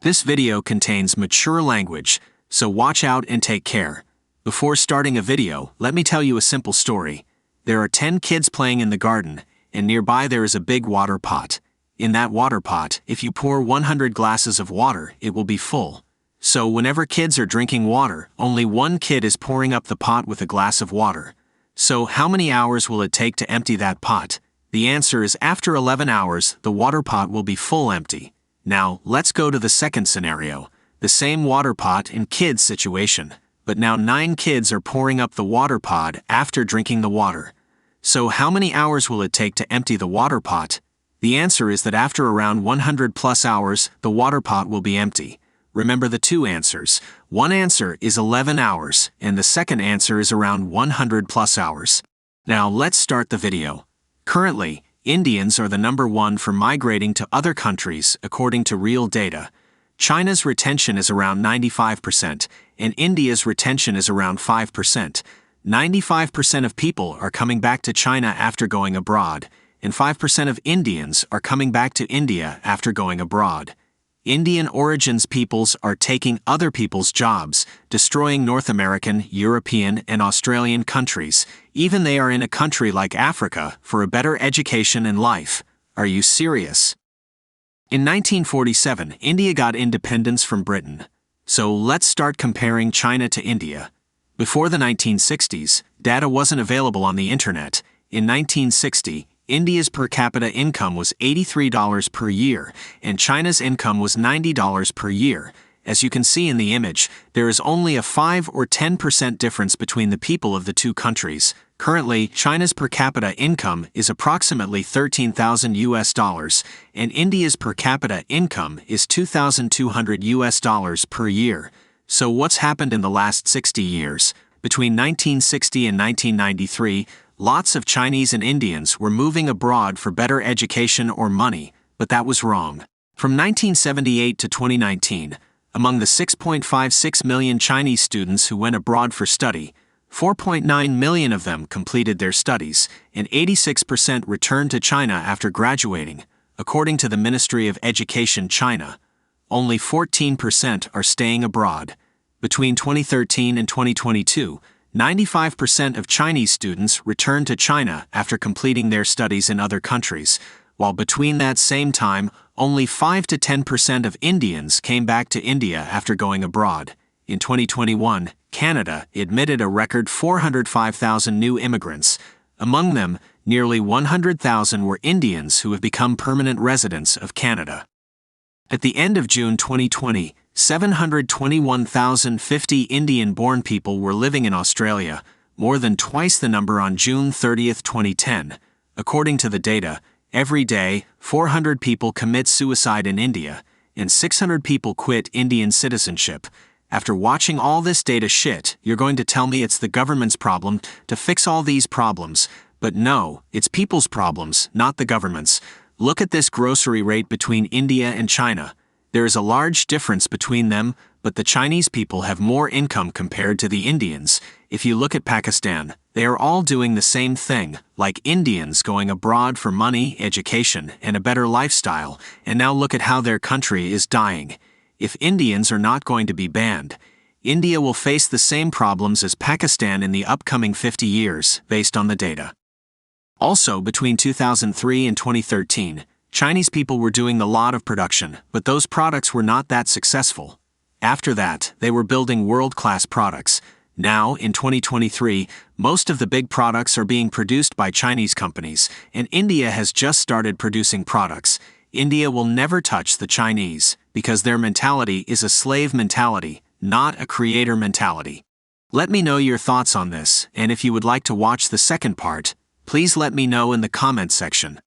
This video contains mature language, so watch out and take care. Before starting a video, let me tell you a simple story. There are 10 kids playing in the garden, and nearby there is a big water pot. In that water pot, if you pour 100 glasses of water, it will be full. So whenever kids are drinking water, only one kid is pouring up the pot with a glass of water. So how many hours will it take to empty that pot? The answer is after 11 hours, the water pot will be full empty. Now, let's go to the second scenario, the same water pot and kids situation, but now 9 kids are pouring up the water pot after drinking the water. So how many hours will it take to empty the water pot? The answer is that after around 100 plus hours, the water pot will be empty. Remember the two answers. One answer is 11 hours, and the second answer is around 100 plus hours. Now let's start the video. Currently, Indians are the #1 for migrating to other countries according to real data. China's retention is around 95%, and India's retention is around 5%. 95% of people are coming back to China after going abroad, and 5% of Indians are coming back to India after going abroad. Indian origins peoples are taking other people's jobs, destroying North American, European, and Australian countries, even they are in a country like Africa, for a better education and life. Are you serious? In 1947, India got independence from Britain. So let's start comparing China to India. Before the 1960s, data wasn't available on the internet. In 1960, India's per capita income was $83 per year, and China's income was $90 per year. As you can see in the image, there is only a 5 or 10% difference between the people of the two countries. Currently, China's per capita income is approximately $13,000, and India's per capita income is $2,200 per year. So what's happened in the last 60 years? Between 1960 and 1993, lots of Chinese and Indians were moving abroad for better education or money, but that was wrong. From 1978 to 2019, among the 6.56 million Chinese students who went abroad for study, 4.9 million of them completed their studies, and 86% returned to China after graduating, according to the Ministry of Education China. Only 14% are staying abroad. Between 2013 and 2022, 95% of Chinese students returned to China after completing their studies in other countries, while between that same time, only 5 to 10% of Indians came back to India after going abroad. In 2021, Canada admitted a record 405,000 new immigrants. Among them, nearly 100,000 were Indians who have become permanent residents of Canada. At the end of June 2020, 721,050 Indian-born people were living in Australia, more than twice the number on June 30, 2010. According to the data, every day, 400 people commit suicide in India, and 600 people quit Indian citizenship. After watching all this data shit, you're going to tell me it's the government's problem to fix all these problems. But no, it's people's problems, not the government's. Look at this grocery rate between India and China. There is a large difference between them, but the Chinese people have more income compared to the Indians. If you look at Pakistan, they are all doing the same thing, like Indians going abroad for money, education, and a better lifestyle, and now look at how their country is dying. If Indians are not going to be banned, India will face the same problems as Pakistan in the upcoming 50 years, based on the data. Also, between 2003 and 2013, Chinese people were doing a lot of production, but those products were not that successful. After that, they were building world-class products. Now, in 2023, most of the big products are being produced by Chinese companies, and India has just started producing products. India will never touch the Chinese, because their mentality is a slave mentality, not a creator mentality. Let me know your thoughts on this, and if you would like to watch the second part, please let me know in the comment section.